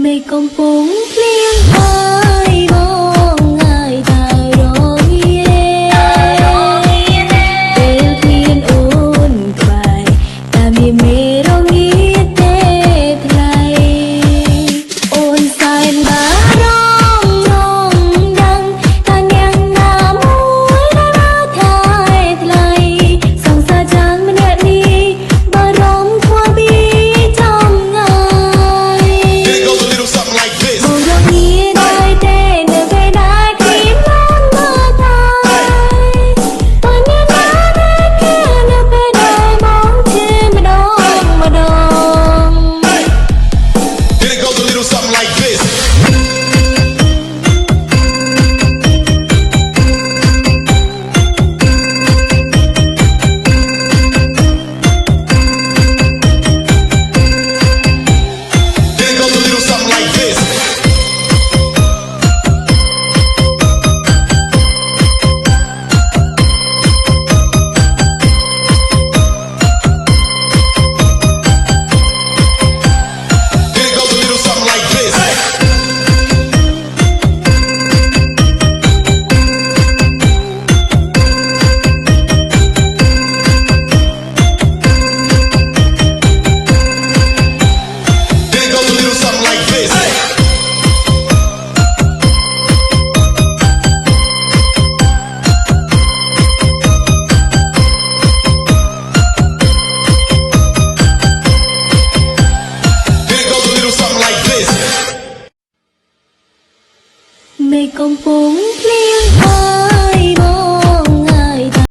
មេកំពុងភ្លៀងហើយបងងាយតើរងាពេលឃ្លានអូនក្បែរតែមានមេរងាទេថ្លៃអូនសែនបារម្ភរងដឹងតានាងណាមួយដែលថាថ្លៃសង្សារចាំងម្នាក់នេះបារម្ភធ្វើពីចំងាយ មេកំពុង